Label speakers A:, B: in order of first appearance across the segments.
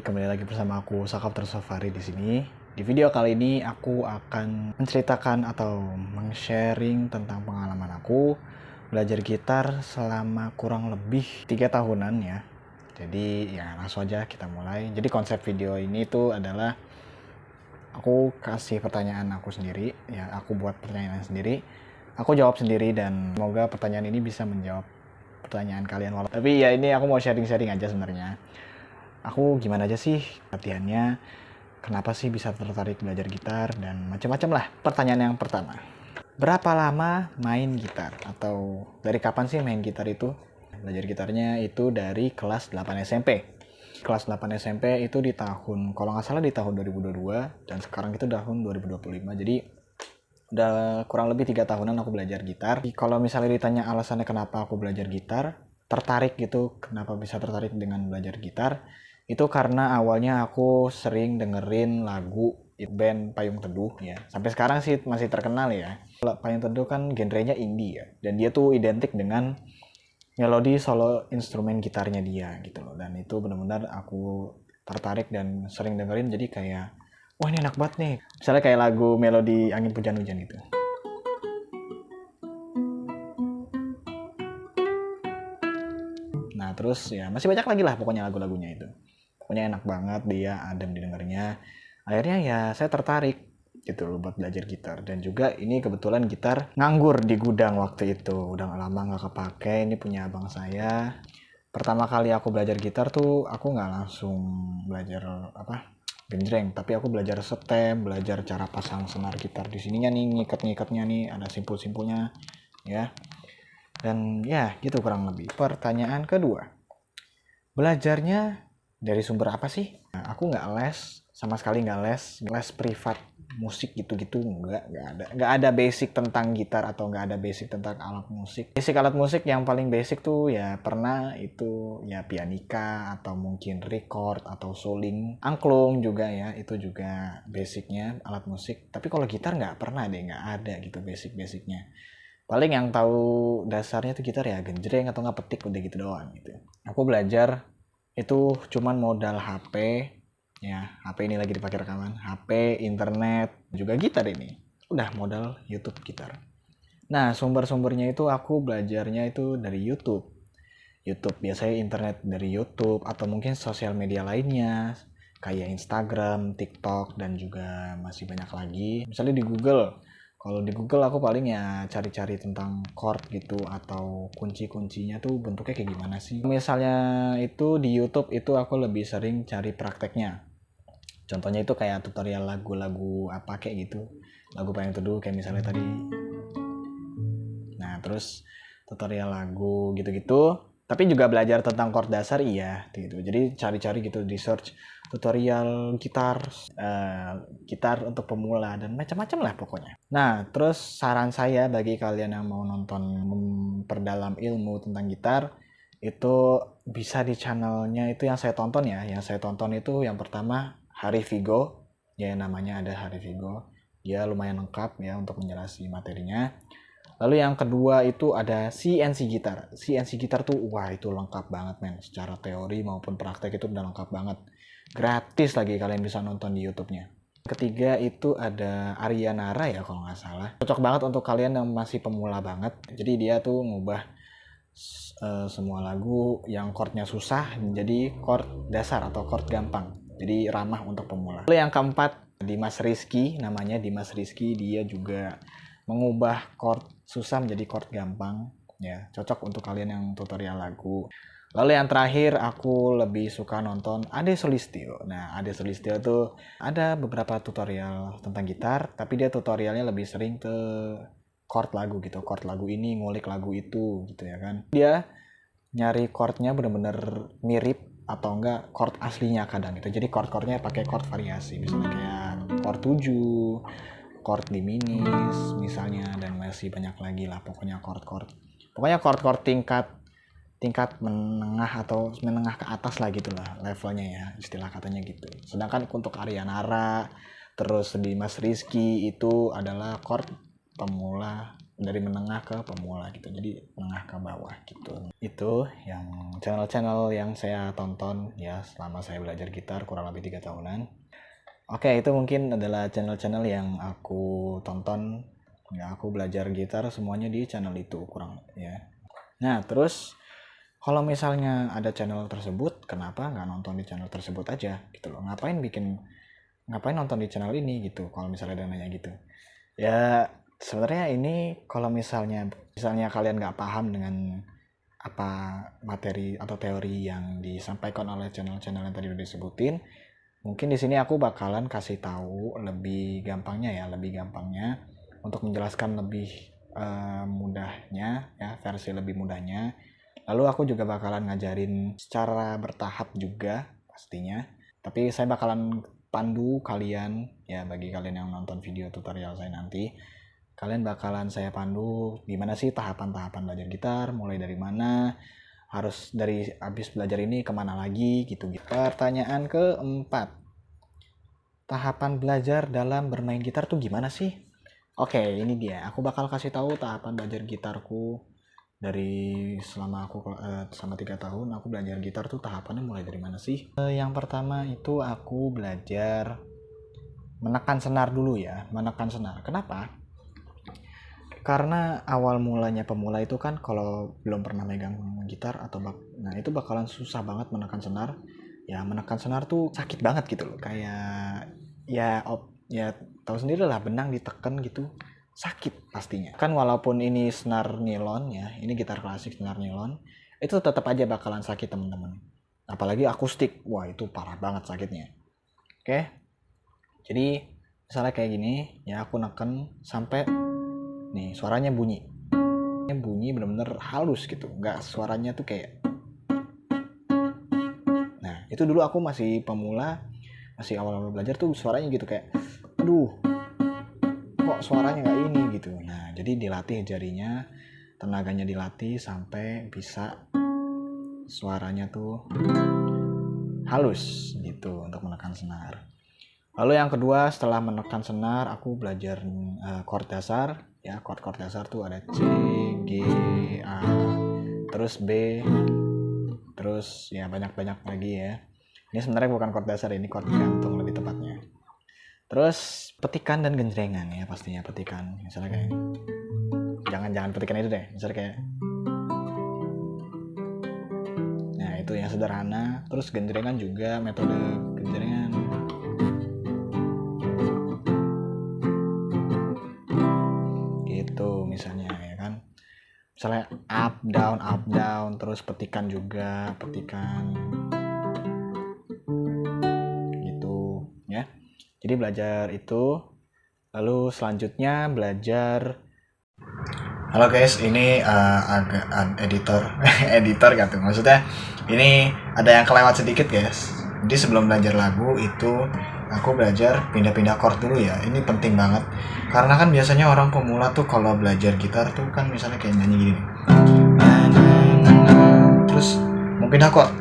A: kembali lagi bersama aku Sakap Tersafari di sini. Di video kali ini aku akan menceritakan atau men-sharing tentang pengalaman aku belajar gitar selama kurang lebih 3 tahunan ya. Jadi ya langsung aja kita mulai. Jadi konsep video ini tuh adalah aku kasih pertanyaan aku sendiri, ya aku buat pertanyaan sendiri, aku jawab sendiri dan semoga pertanyaan ini bisa menjawab pertanyaan kalian. Tapi ya ini aku mau sharing-sharing aja sebenarnya. Aku gimana aja sih latihannya, kenapa sih bisa tertarik belajar gitar, dan macam-macam lah. Pertanyaan yang pertama, berapa lama main gitar? Atau dari kapan sih main gitar itu? Belajar gitarnya itu dari kelas 8 SMP. Kelas 8 SMP itu di tahun, kalau nggak salah di tahun 2022, dan sekarang itu tahun 2025. Jadi udah kurang lebih 3 tahunan aku belajar gitar. Kalau misalnya ditanya alasannya kenapa aku belajar gitar, tertarik gitu, kenapa bisa tertarik dengan belajar gitar, itu karena awalnya aku sering dengerin lagu band Payung Teduh ya. Sampai sekarang sih masih terkenal ya. Payung Teduh kan genrenya indie ya, dan dia tuh identik dengan melodi solo instrumen gitarnya dia gitu loh. Dan itu benar-benar aku tertarik dan sering dengerin, jadi kayak wah ini enak banget nih. Misalnya kayak lagu melodi Angin Hujan-Hujan gitu. Nah terus ya masih banyak lagi lah pokoknya lagu-lagunya itu. Pokoknya enak banget, dia adem didengarnya. Akhirnya ya saya tertarik gitu loh buat belajar gitar. Dan juga ini kebetulan gitar nganggur di gudang waktu itu, udah lama nggak kepake. Ini punya abang saya. Pertama kali aku belajar gitar tuh aku nggak langsung belajar genjreng, tapi aku belajar setem, belajar cara pasang senar gitar di sininya nih, ngikat-ngikatnya nih, ada simpul-simpulnya ya. Dan ya gitu kurang lebih. Pertanyaan kedua, belajarnya dari sumber apa sih? Nah, aku nggak les, sama sekali nggak les privat musik gitu-gitu, nggak ada basic tentang gitar atau nggak ada basic tentang alat musik. Basic alat musik yang paling basic tuh ya pernah itu ya pianika atau mungkin record atau suling, angklung juga ya, itu juga basicnya alat musik. Tapi kalau gitar nggak pernah deh, nggak ada gitu basic-basicnya. Paling yang tahu dasarnya tuh gitar ya genjreng atau nggak petik, udah gitu doang gitu. Aku belajar itu cuman modal HP ya, HP ini lagi dipakai rekaman, HP, internet, juga gitar ini. Udah modal YouTube gitar. Nah, sumber-sumbernya itu aku belajarnya itu dari YouTube. YouTube biasanya internet dari YouTube atau mungkin sosial media lainnya kayak Instagram, TikTok, dan juga masih banyak lagi. Misalnya di Google. Kalau di Google aku paling ya cari-cari tentang chord gitu atau kunci-kuncinya tuh bentuknya kayak gimana sih. Misalnya itu di YouTube itu aku lebih sering cari prakteknya. Contohnya itu kayak tutorial lagu-lagu apa kayak gitu. Lagu Payung Teduh kayak misalnya tadi. Nah, terus tutorial lagu gitu-gitu. Tapi juga belajar tentang chord dasar iya gitu. Jadi cari-cari gitu di search tutorial gitar untuk pemula dan macam-macam lah pokoknya. Nah, terus saran saya bagi kalian yang mau nonton memperdalam ilmu tentang gitar, itu bisa di channelnya itu yang saya tonton ya. Yang saya tonton itu yang pertama Hari Vigo, ya namanya ada Hari Vigo. Dia lumayan lengkap ya untuk menjelaskan materinya. Lalu yang kedua itu ada CNC Gitar. CNC Gitar tuh wah itu lengkap banget men. Secara teori maupun praktek itu udah lengkap banget. Gratis lagi, kalian bisa nonton di YouTube-nya. Ketiga itu ada Arya Nara ya kalau nggak salah. Cocok banget untuk kalian yang masih pemula banget. Jadi dia tuh ngubah semua lagu yang chordnya susah menjadi chord dasar atau chord gampang. Jadi ramah untuk pemula. Lalu yang keempat Dimas Rizky, namanya Dimas Rizky. Dia juga mengubah chord susah menjadi chord gampang ya, cocok untuk kalian yang tutorial lagu. Lalu yang terakhir aku lebih suka nonton Ade Solistio. Nah, Ade Solistio tuh ada beberapa tutorial tentang gitar, tapi dia tutorialnya lebih sering ke chord lagu gitu. Chord lagu ini ngulik lagu itu gitu ya kan. Dia nyari chordnya bener-bener mirip atau enggak chord aslinya kadang gitu. Jadi chord-chordnya pakai chord variasi. Misalnya kayak chord 7, chord diminis misalnya, dan masih banyak lagi lah pokoknya chord-chord. Pokoknya chord-chord tingkat menengah atau menengah ke atas lah gitulah levelnya ya, istilah katanya gitu. Sedangkan untuk Arya Nara terus Dimas Rizky itu adalah chord pemula dari menengah ke pemula gitu, jadi menengah ke bawah gitu. Itu yang channel-channel yang saya tonton ya selama saya belajar gitar kurang lebih 3 tahunan. Oke, itu mungkin adalah channel-channel yang aku tonton ya, aku belajar gitar semuanya di channel itu kurang ya. Nah terus kalau misalnya ada channel tersebut, kenapa nggak nonton di channel tersebut aja gitu loh, ngapain nonton di channel ini gitu, kalau misalnya ada nanya gitu ya. Sebenarnya ini kalau misalnya kalian nggak paham dengan apa materi atau teori yang disampaikan oleh channel-channel yang tadi udah disebutin, mungkin di sini aku bakalan kasih tahu lebih gampangnya untuk menjelaskan lebih mudahnya ya, versi lebih mudahnya. Lalu aku juga bakalan ngajarin secara bertahap juga pastinya, tapi saya bakalan pandu kalian ya, bagi kalian yang nonton video tutorial saya nanti, kalian bakalan saya pandu gimana sih tahapan-tahapan belajar gitar, mulai dari mana, harus dari habis belajar ini kemana lagi gitu. Pertanyaan keempat, tahapan belajar dalam bermain gitar tuh gimana sih? Oke, ini dia, aku bakal kasih tahu tahapan belajar gitarku dari selama 3 tahun aku belajar gitar tuh tahapannya mulai dari mana sih. Yang pertama itu aku belajar menekan senar dulu ya, menekan senar. Kenapa? Karena awal mulanya pemula itu kan kalau belum pernah megang gitar nah itu bakalan susah banget menekan senar. Ya menekan senar tuh sakit banget gitu loh, kayak ya tahu sendiri lah, benang ditekan gitu sakit pastinya. Kan walaupun ini senar nilon ya, ini gitar klasik senar nilon, itu tetap aja bakalan sakit teman-teman. Apalagi akustik, wah itu parah banget sakitnya. Oke, jadi misalnya kayak gini ya, aku neken sampai nih suaranya bunyi bener-bener halus gitu, nggak suaranya tuh kayak. Nah itu dulu aku masih pemula, masih awal-awal belajar tuh suaranya gitu kayak aduh kok suaranya nggak ini gitu. Nah jadi dilatih jarinya, tenaganya dilatih sampai bisa suaranya tuh halus gitu untuk menekan senar. Lalu yang kedua, setelah menekan senar aku belajar chord dasar ya. Chord dasar tuh ada C, G, A, terus B, terus ya banyak lagi ya. Ini sebenarnya bukan chord dasar, ini chord gantung lebih tepatnya. Terus petikan dan genjrengan ya, pastinya petikan. Misalnya kayak jangan petikan itu deh, misalnya kayak. Nah itu yang sederhana. Terus genjrengan juga, metode genjrengan gitu misalnya ya kan, misalnya up down, terus petikan juga, petikan gitu ya. Jadi belajar itu. Lalu selanjutnya belajar. Halo guys, ini agak editor gitu, maksudnya ini ada yang kelewat sedikit guys. Jadi sebelum belajar lagu itu aku belajar pindah-pindah chord dulu ya. Ini penting banget karena kan biasanya orang pemula tuh kalau belajar gitar tuh kan misalnya kayak nyanyi gini nih, terus mau pindah chord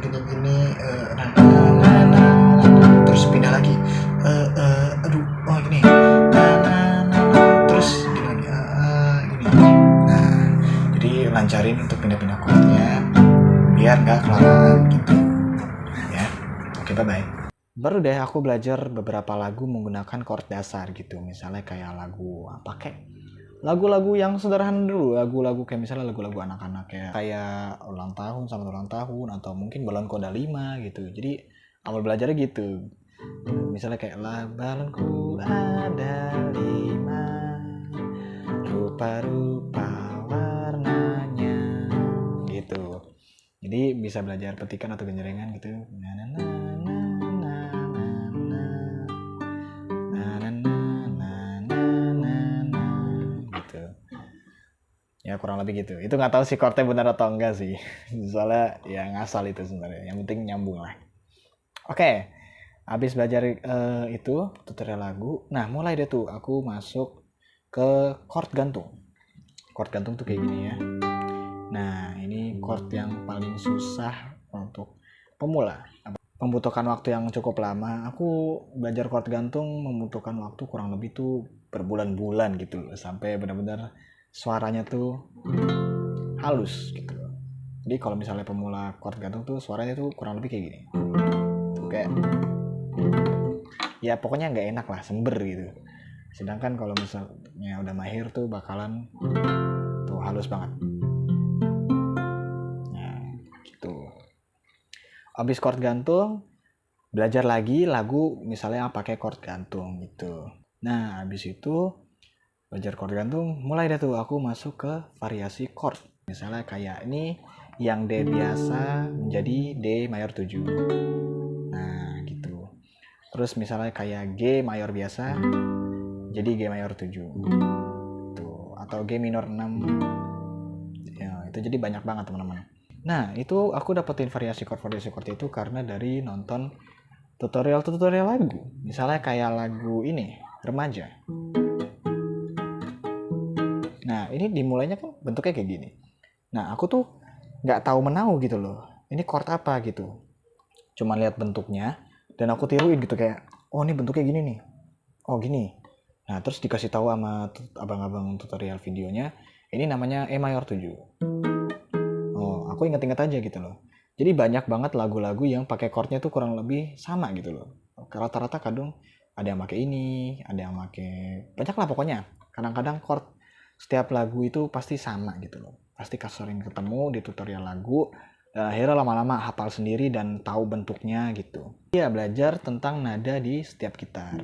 A: gini, terus pindah lagi, aduh oh gini, terus gini lagi, gini. Nah jadi lancarin untuk pindah-pindah chordnya biar nggak kelamaan gitu ya. Oke, bye bye. Baru deh aku belajar beberapa lagu menggunakan chord dasar gitu, misalnya kayak lagu apa, kayak lagu-lagu yang sederhana dulu, lagu-lagu kayak misalnya lagu-lagu anak-anak kayak ulang tahun, selamat ulang tahun, atau mungkin balonku ada 5 gitu. Jadi awal belajarnya gitu, misalnya kayak balonku ada 5 rupa-rupa warnanya gitu. Jadi bisa belajar petikan atau genjrengan gitu. Gitu. Ya kurang lebih gitu. Itu nggak tahu sih chordnya benar atau enggak sih. Soalnya ya ngasal itu sebenarnya. Yang penting nyambung lah. Oke. Habis belajar itu tutorial lagu. Nah mulai deh tuh aku masuk ke chord gantung. Chord gantung tuh kayak gini ya. Nah ini chord yang paling susah untuk pemula. membutuhkan waktu yang cukup lama. Aku belajar chord gantung membutuhkan waktu kurang lebih tuh berbulan-bulan gitu loh, sampai benar-benar suaranya tuh halus gitu loh. Jadi kalau misalnya pemula chord gantung tuh suaranya tuh kurang lebih kayak gini. Tuh kayak ya pokoknya nggak enak lah, sember gitu. Sedangkan kalau misalnya udah mahir tuh bakalan tuh halus banget. Nah, gitu. Abis chord gantung, belajar lagi lagu misalnya yang pakai chord gantung gitu. Nah, abis itu belajar chord gantung, mulai deh tuh aku masuk ke variasi chord. Misalnya kayak ini yang D biasa menjadi D mayor 7. Nah, gitu. Terus misalnya kayak G mayor biasa jadi G mayor 7. Tuh, atau G minor 6. Ya, itu jadi banyak banget teman-teman. Nah, itu aku dapetin variasi chord itu karena dari nonton tutorial lagu. Misalnya kayak lagu ini, Remaja. Nah, ini dimulainya kan bentuknya kayak gini. Nah, aku tuh nggak tahu menau gitu loh. Ini chord apa gitu. Cuma lihat bentuknya dan aku tiruin gitu kayak, oh ini bentuknya gini nih. Oh gini. Nah, terus dikasih tahu sama abang-abang tutorial videonya, ini namanya E mayor 7. Oh, aku inget-inget aja gitu loh. Jadi banyak banget lagu-lagu yang pakai chordnya tuh kurang lebih sama gitu loh. Rata-rata kadang ada yang pakai ini, ada yang pakai banyak lah pokoknya. Kadang-kadang chord setiap lagu itu pasti sama gitu loh. Pasti sering ketemu di tutorial lagu. Dan akhirnya lama-lama hafal sendiri dan tahu bentuknya gitu. Iya, belajar tentang nada di setiap gitar.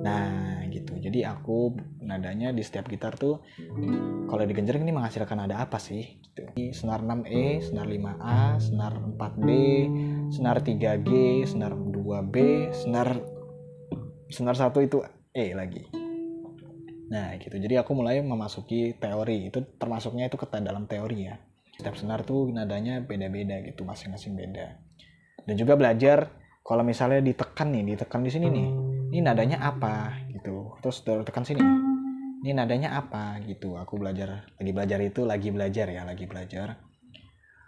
A: Nah, gitu. Jadi aku nadanya di setiap gitar tuh kalau digenjreng ini menghasilkan nada apa sih? Gitu. Senar 6E, senar 5A, senar 4B, senar 3G, senar 2B, senar 1 itu E lagi. Nah, gitu. Jadi aku mulai memasuki teori. Itu termasuknya itu ke dalam teori ya. Setiap senar tuh nadanya beda-beda gitu, masing-masing beda. Dan juga belajar kalau misalnya ditekan di sini nih. Ini nadanya apa gitu. Terus tekan sini. Ini nadanya apa gitu. Aku lagi belajar.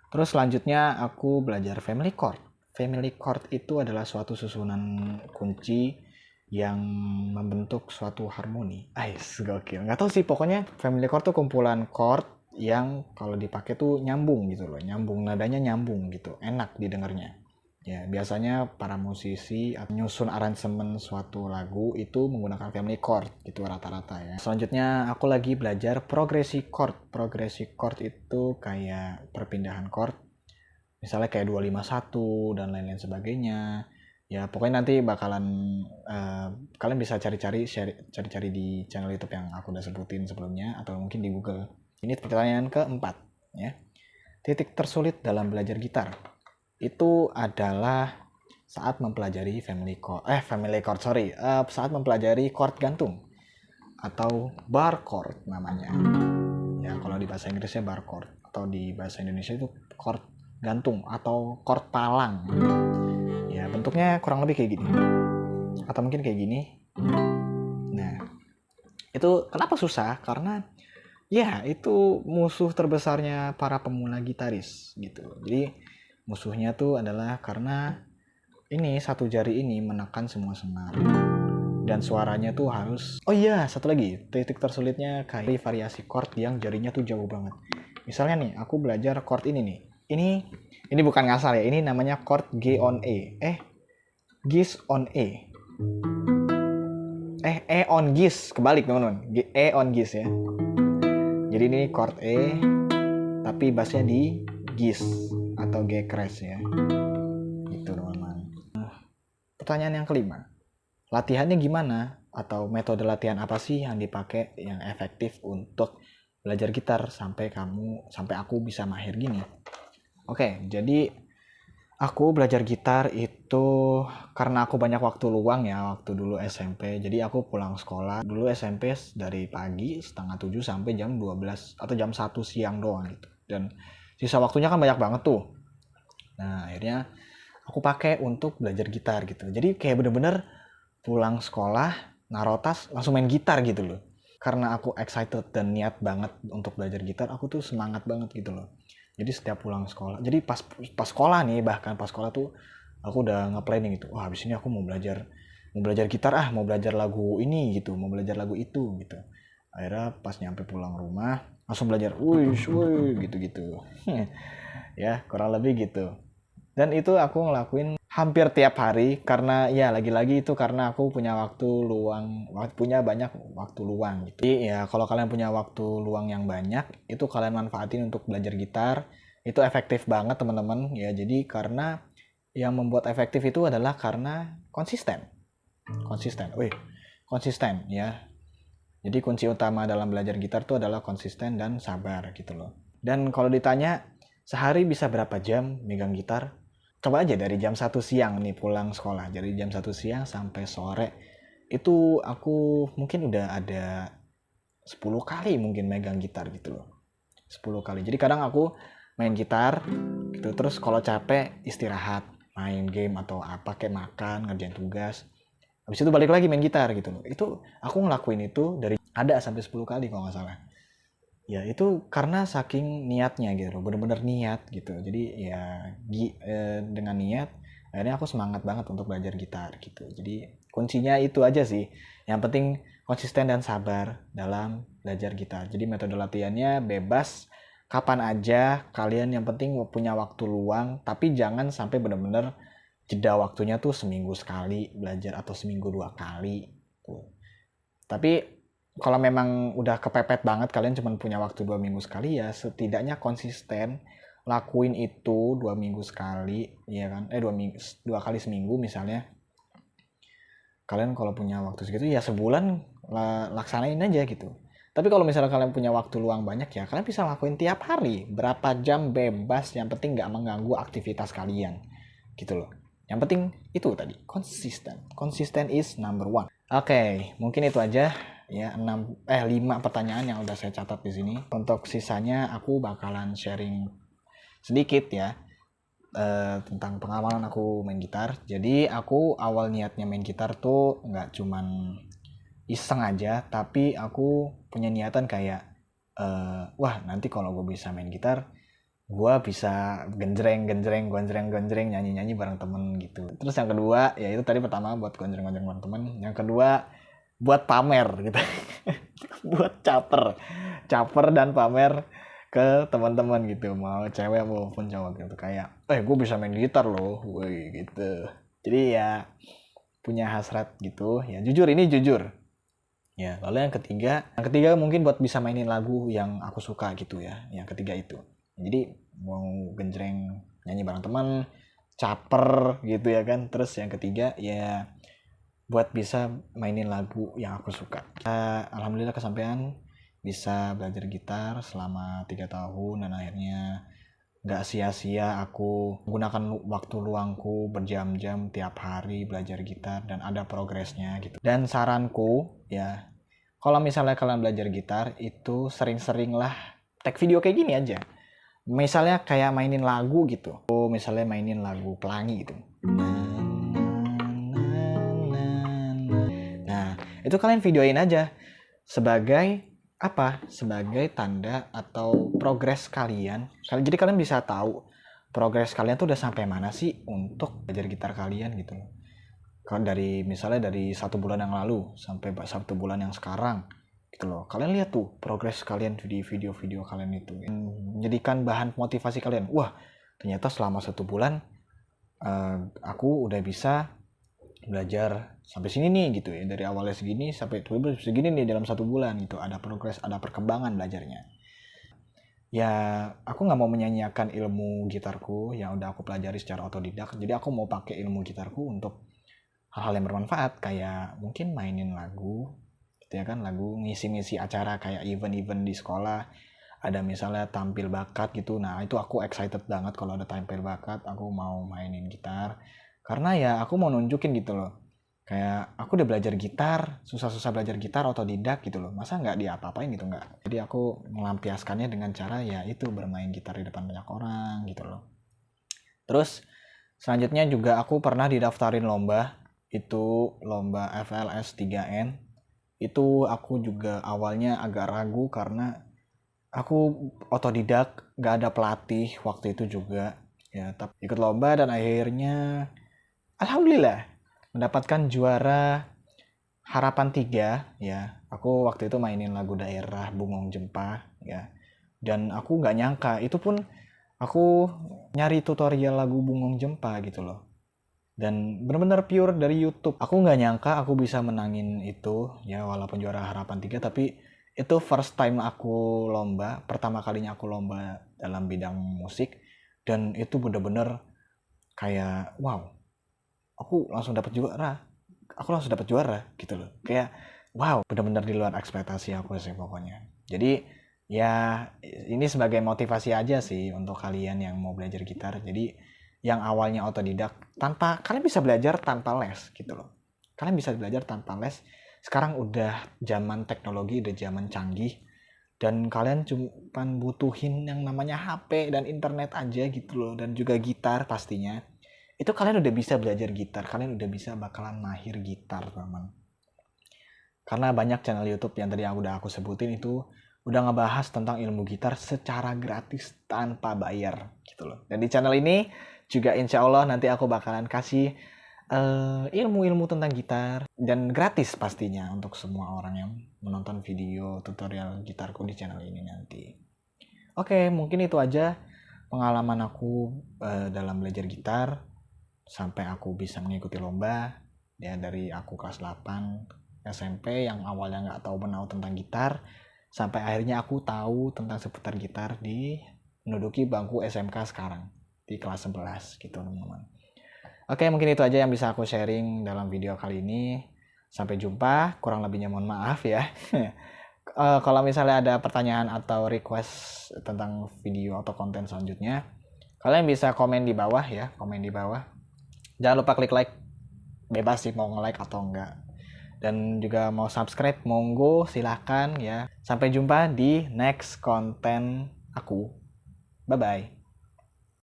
A: Terus selanjutnya aku belajar family chord. Family chord itu adalah suatu susunan kunci yang membentuk suatu harmoni. Gokil. Nggak tahu sih, pokoknya family chord tuh kumpulan chord yang kalau dipakai tuh nyambung gitu loh. Nadanya nyambung gitu. Enak didengarnya. Ya, biasanya para musisi atau nyusun aransemen suatu lagu itu menggunakan family chord gitu rata-rata ya. Selanjutnya aku lagi belajar progresi chord. Progresi chord itu kayak perpindahan chord. Misalnya kayak 251 dan lain-lain sebagainya. Ya, pokoknya nanti bakalan kalian bisa cari-cari di channel YouTube yang aku udah sebutin sebelumnya atau mungkin di Google. Ini pertanyaan keempat ya. Titik tersulit dalam belajar gitar itu adalah saat mempelajari saat mempelajari chord gantung atau bar chord namanya. Ya, kalau di bahasa Inggrisnya bar chord atau di bahasa Indonesia itu chord gantung atau chord palang. Ya, bentuknya kurang lebih kayak gini. Atau mungkin kayak gini. Nah, itu kenapa susah? Karena ya, itu musuh terbesarnya para pemula gitaris gitu. Jadi musuhnya tuh adalah karena ini satu jari ini menekan semua senar dan suaranya tuh harus. Oh iya, satu lagi titik tersulitnya kayak variasi chord yang jarinya tuh jauh banget. Misalnya nih, aku belajar chord ini nih. Ini bukan ngasal ya, ini namanya chord G on E. Gis on E. E on Gis, kebalik teman-teman. E on Gis ya. Jadi ini chord E, tapi bassnya di Gis atau G crash ya. Itu teman-teman. Pertanyaan yang kelima, latihannya gimana? Atau metode latihan apa sih yang dipakai yang efektif untuk belajar gitar sampai aku bisa mahir gini? Oke, jadi aku belajar gitar itu karena aku banyak waktu luang ya waktu dulu SMP. Jadi aku pulang sekolah dulu SMP dari pagi 6:30 sampai jam 12 atau jam 1 siang doang gitu. Dan sisa waktunya kan banyak banget tuh. Nah, akhirnya aku pakai untuk belajar gitar gitu. Jadi kayak bener-bener pulang sekolah, naruh tas, langsung main gitar gitu loh. Karena aku excited dan niat banget untuk belajar gitar, aku tuh semangat banget gitu loh. Jadi setiap pulang sekolah, jadi pas sekolah nih, bahkan pas sekolah tuh aku udah nge-planning gitu. Wah, habis ini aku mau belajar gitar, mau belajar lagu ini gitu, mau belajar lagu itu gitu. Akhirnya pas nyampe pulang rumah langsung belajar, wih gitu-gitu. Ya, kurang lebih gitu. Dan itu aku ngelakuin hampir tiap hari karena ya lagi-lagi itu karena aku punya waktu luang, punya banyak waktu luang gitu. Jadi ya kalau kalian punya waktu luang yang banyak, itu kalian manfaatin untuk belajar gitar. Itu efektif banget teman-teman ya. Jadi karena yang membuat efektif itu adalah karena konsisten. Konsisten ya. Jadi kunci utama dalam belajar gitar itu adalah konsisten dan sabar gitu loh. Dan kalau ditanya sehari bisa berapa jam megang gitar? Coba aja dari jam 1 siang nih pulang sekolah. Dari jam 1 siang sampai sore. Itu aku mungkin udah ada 10 kali mungkin megang gitar gitu loh. 10 kali. Jadi kadang aku main gitar gitu. Terus kalau capek istirahat. Main game atau apa kayak makan, ngerjain tugas. Habis itu balik lagi main gitar gitu loh. Itu aku ngelakuin itu dari ada sampai 10 kali kalau nggak salah. Ya itu karena saking niatnya gitu, bener-bener niat gitu. Jadi ya dengan niat akhirnya aku semangat banget untuk belajar gitar gitu. Jadi kuncinya itu aja sih. Yang penting konsisten dan sabar dalam belajar gitar. Jadi metode latihannya bebas kapan aja kalian, yang penting punya waktu luang, tapi jangan sampai bener-bener jeda waktunya tuh seminggu sekali belajar atau seminggu 2 kali tuh. Tapi kalau memang udah kepepet banget, kalian cuma punya waktu 2 minggu sekali, ya setidaknya konsisten lakuin itu 2 minggu sekali, ya kan? 2 kali seminggu misalnya. Kalian kalau punya waktu segitu ya sebulan laksanain aja gitu. Tapi kalau misalnya kalian punya waktu luang banyak, ya kalian bisa lakuin tiap hari, berapa jam bebas, yang penting nggak mengganggu aktivitas kalian gitu loh. Yang penting itu tadi, konsisten. Konsisten is number one. Oke, mungkin itu aja ya, 5 pertanyaan yang udah saya catat di sini. Untuk sisanya aku bakalan sharing sedikit ya tentang pengalaman aku main gitar. Jadi aku awal niatnya main gitar tuh nggak cuman iseng aja, tapi aku punya niatan kayak wah nanti kalau gue bisa main gitar, gue bisa genjreng nyanyi bareng temen gitu. Terus yang kedua ya itu tadi, pertama buat genjreng bareng temen, yang kedua buat pamer gitu. Buat caper dan pamer ke teman-teman gitu, mau cewek maupun cowok gitu, kayak gue bisa main gitar loh, woi gitu. Jadi ya punya hasrat gitu ya, jujur ya. Lalu yang ketiga mungkin buat bisa mainin lagu yang aku suka gitu ya. Yang ketiga itu, jadi mau genjreng nyanyi bareng teman, caper gitu ya kan. Terus yang ketiga ya buat bisa mainin lagu yang aku suka. Alhamdulillah kesampaian bisa belajar gitar selama 3 tahun, dan akhirnya gak sia-sia aku menggunakan waktu luangku berjam-jam tiap hari belajar gitar, dan ada progresnya gitu. Dan saranku ya, kalau misalnya kalian belajar gitar itu sering-seringlah take video kayak gini aja. Misalnya kayak mainin lagu gitu. Misalnya mainin lagu Pelangi gitu. Itu kalian videoin aja sebagai apa? Sebagai tanda atau progres kalian. Jadi kalian bisa tahu progres kalian tuh udah sampai mana sih untuk belajar gitar kalian gitu. Kan misalnya dari 1 bulan yang lalu sampai 1 bulan yang sekarang gitu loh. Kalian lihat tuh progres kalian di video-video kalian itu. Menjadikan bahan motivasi kalian. Wah, ternyata selama 1 bulan aku udah bisa belajar sampai sini nih gitu ya, dari awalnya segini sampai segini nih dalam 1 bulan gitu. Ada progres, ada perkembangan belajarnya. Ya aku nggak mau menyanyiakan ilmu gitarku yang udah aku pelajari secara otodidak. Jadi aku mau pakai ilmu gitarku untuk hal-hal yang bermanfaat, kayak mungkin mainin lagu gitu ya kan, lagu ngisi-ngisi acara kayak event-event di sekolah. Ada misalnya tampil bakat gitu, nah itu aku excited banget kalau ada tampil bakat, aku mau mainin gitar. Karena ya aku mau nunjukin gitu loh, kayak aku udah belajar gitar, susah-susah belajar gitar otodidak gitu loh, masa nggak diapa-apain gitu, nggak. Jadi aku melampiaskannya dengan cara ya itu, bermain gitar di depan banyak orang gitu loh. Terus selanjutnya juga aku pernah didaftarin lomba, itu lomba FLS 3N. Itu aku juga awalnya agak ragu karena aku otodidak, gak ada pelatih waktu itu juga ya, tapi ikut lomba dan akhirnya alhamdulillah mendapatkan juara Harapan 3 ya. Aku waktu itu mainin lagu daerah Bungong Jempa ya. Dan aku nggak nyangka, itu pun aku nyari tutorial lagu Bungong Jempa gitu loh. Dan bener-bener pure dari YouTube. Aku nggak nyangka aku bisa menangin itu ya, walaupun juara Harapan 3, tapi itu first time aku lomba, pertama kalinya aku lomba dalam bidang musik, dan itu bener-bener kayak wow, aku langsung dapat juara gitu loh, kayak wow, benar-benar di luar ekspektasi aku sih pokoknya. Jadi ya ini sebagai motivasi aja sih untuk kalian yang mau belajar gitar. Jadi yang awalnya otodidak, kalian bisa belajar tanpa les gitu loh, kalian bisa belajar tanpa les. Sekarang udah zaman teknologi, udah zaman canggih, dan kalian cuma butuhin yang namanya HP dan internet aja gitu loh, dan juga gitar pastinya. Itu kalian udah bisa belajar gitar, kalian udah bisa bakalan mahir gitar teman. Karena banyak channel YouTube yang tadi yang udah aku sebutin itu udah ngebahas tentang ilmu gitar secara gratis tanpa bayar gitu loh. Dan di channel ini juga insya Allah nanti aku bakalan kasih ilmu-ilmu tentang gitar, dan gratis pastinya untuk semua orang yang menonton video tutorial gitarku di channel ini nanti. Oke, mungkin itu aja pengalaman aku dalam belajar gitar sampai aku bisa mengikuti lomba ya, dari aku kelas 8 SMP yang awalnya nggak tahu menau tentang gitar, sampai akhirnya aku tahu tentang seputar gitar di menduduki bangku SMK sekarang di kelas 11 gitu teman-teman. Oke, mungkin itu aja yang bisa aku sharing dalam video kali ini. Sampai jumpa, kurang lebihnya mohon maaf ya. Kalau misalnya ada pertanyaan atau request tentang video atau konten selanjutnya, kalian bisa komen di bawah ya, komen di bawah. Jangan lupa klik like, bebas sih mau nge-like atau enggak. Dan juga mau subscribe, monggo silahkan ya. Sampai jumpa di next konten aku. Bye-bye.